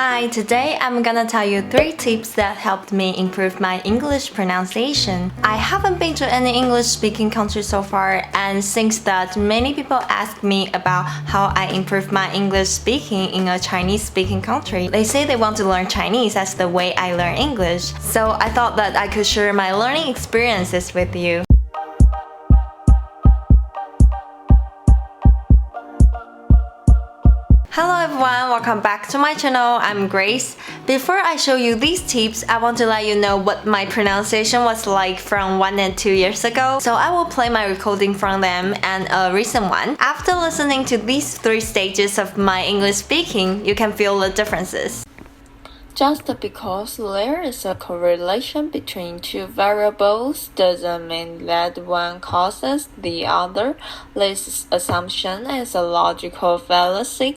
Hi, today I'm gonna tell you 3 tips that helped me improve my English pronunciation. I haven't been to any English speaking country so far, and since that many people ask me about how I improve my English speaking in a Chinese speaking country. They say they want to learn Chinese as the way I learn English, so I thought that I could share my learning experiences with you. Hello everyone, welcome back to my channel. I'm Grace. Before I show you these tips, I want to let you know what my pronunciation was like from 1 and 2 years ago. So I will play my recording from them and a recent one. After listening to these 3 stages of my English speaking, you can feel the differences. Just because there is a correlation between 2 variables doesn't mean that one causes the other. This assumption is a logical fallacy.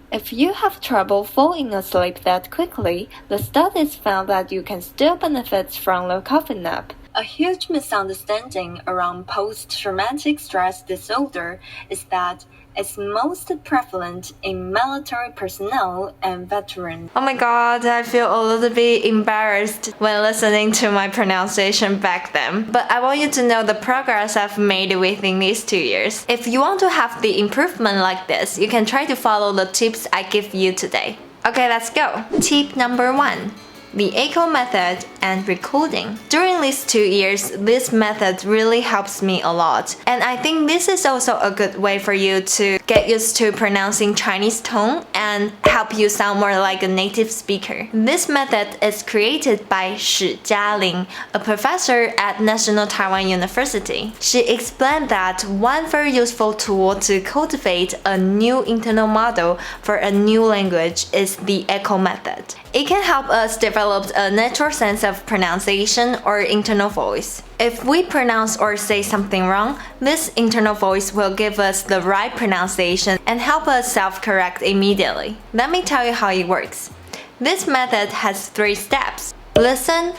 If you have trouble falling asleep that quickly, the studies found that you can still benefit from the coffee nap. A huge misunderstanding around post-traumatic stress disorder is that it's most prevalent in military personnel and veterans. Oh my god, I feel a little bit embarrassed when listening to my pronunciation back then. But I want you to know the progress I've made within these 2 years. If you want to have the improvement like this, you can try to follow the tips I give you today. Okay, let's go. Tip number 1. The echo method and recording. During these 2 years, this method really helps me a lot. And I think this is also a good way for you to get used to pronouncing Chinese tone and help you sound more like a native speaker. This method is created by Shi Jialing, a professor at National Taiwan University. She explained that one very useful tool to cultivate a new internal model for a new language is the echo method. It can help us develop a natural sense of pronunciation or internal voice. If we pronounce or say something wrong, this internal voice will give us the right pronunciation and help us self-correct immediately. Let me tell you how it works. This method has 3 steps: listen,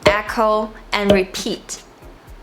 echo, and repeat.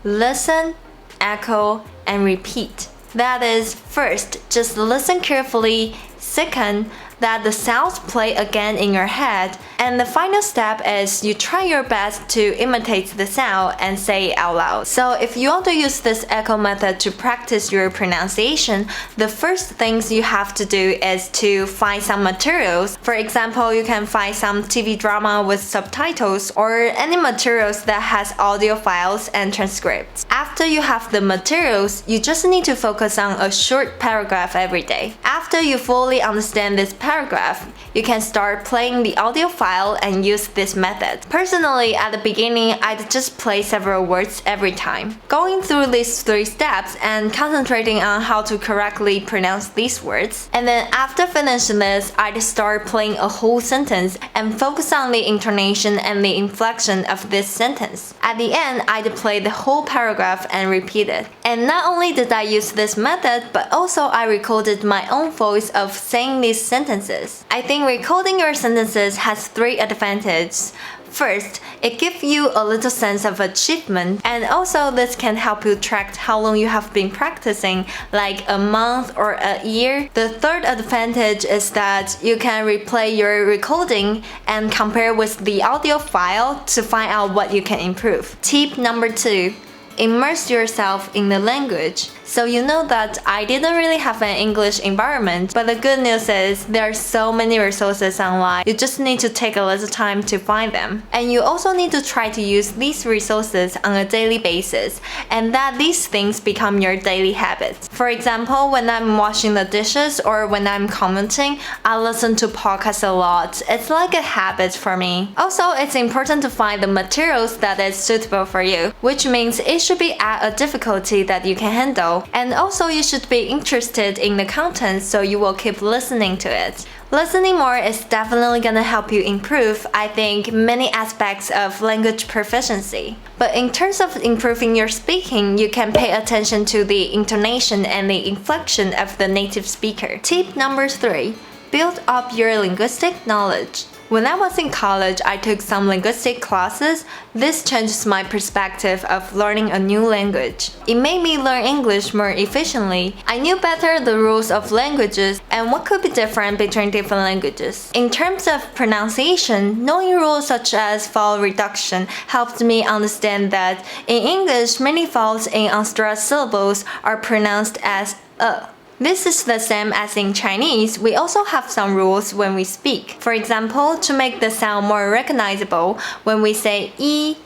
Listen, echo, and repeat. That is, first, just listen carefully. Second, that the sounds play again in your head. And the final step is you try your best to imitate the sound and say it out loud. So if you want to use this echo method to practice your pronunciation, the first things you have to do is to find some materials. For example, you can find some TV drama with subtitles or any materials that has audio files and transcripts. After you have the materials, you just need to focus on a short paragraph every day. After you fully understand this paragraph, you can start playing the audio file and use this method. Personally, at the beginning, I'd just play several words every time. Going through these 3 steps and concentrating on how to correctly pronounce these words. And then after finishing this, I'd start playing a whole sentence and focus on the intonation and the inflection of this sentence. At the end, I'd play the whole paragraph and repeat it. And not only did I use this method, but also I recorded my own voice of saying these sentences. I think recording your sentences has 3 advantages. First, it gives you a little sense of achievement, and also this can help you track how long you have been practicing, like a month or a year. The third advantage is that you can replay your recording and compare with the audio file to find out what you can improve. Tip number 2. Immerse yourself in the language. So you know that I didn't really have an English environment, but the good news is there are so many resources online. You just need to take a little time to find them. And you also need to try to use these resources on a daily basis, and that these things become your daily habits. For example, when I'm washing the dishes or when I'm commenting, I listen to podcasts a lot. It's like a habit for me. Also, it's important to find the materials that is suitable for you, which means it should be at a difficulty that you can handle. And also you should be interested in the content, so you will keep listening to it. Listening more is definitely gonna help you improve, I think, many aspects of language proficiency. But in terms of improving your speaking, you can pay attention to the intonation and the inflection of the native speaker. Tip number 3. Build up your linguistic knowledge. When I was in college, I took some linguistic classes. This changed my perspective of learning a new language. It made me learn English more efficiently. I knew better the rules of languages and what could be different between different languages. In terms of pronunciation, knowing rules such as vowel reduction helped me understand that in English, many vowels in unstressed syllables are pronounced as a. This is the same as in Chinese. We also have some rules when we speak. For example, to make the sound more recognizable, when we say 一,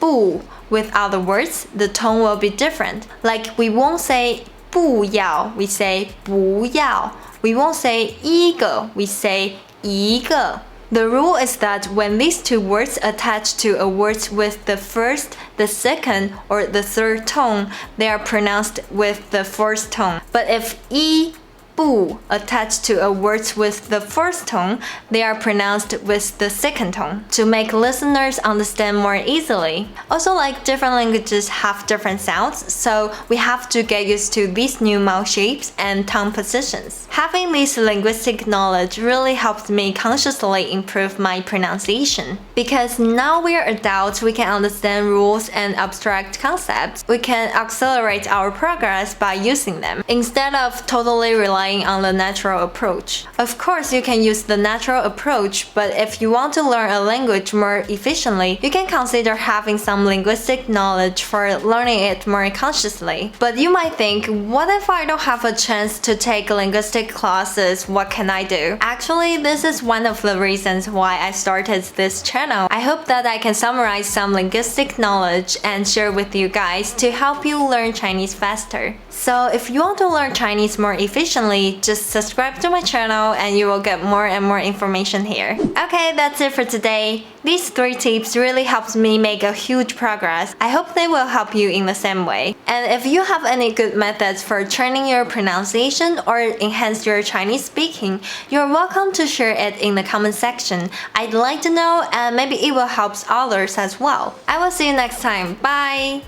不 with other words, the tone will be different. Like we won't say 不要, we say 不要. We won't say 一个, we say 一个. The rule is that when these two words attach to a word with the first, the second, or the third tone, they are pronounced with the first tone. But if 一, 不 attached to a word with the first tone, they are pronounced with the second tone to make listeners understand more easily. Also, like different languages have different sounds, so we have to get used to these new mouth shapes and tongue positions. Having this linguistic knowledge really helped me consciously improve my pronunciation. Because now we're adults, we can understand rules and abstract concepts. We can accelerate our progress by using them, instead of totally relying on the natural approach. Of course, you can use the natural approach, but if you want to learn a language more efficiently, you can consider having some linguistic knowledge for learning it more consciously. But you might think, what if I don't have a chance to take linguistic classes? What can I do? Actually, this is one of the reasons why I started this channel. I hope that I can summarize some linguistic knowledge and share with you guys to help you learn Chinese faster. So if you want to learn Chinese more efficiently, just subscribe to my channel and you will get more and more information here. Okay, that's it for today. These 3 tips really helped me make a huge progress. I hope they will help you in the same way. And if you have any good methods for training your pronunciation or enhance your Chinese speaking, you're welcome to share it in the comment section. I'd like to know, and maybe it will help others as well. I will see you next time. Bye!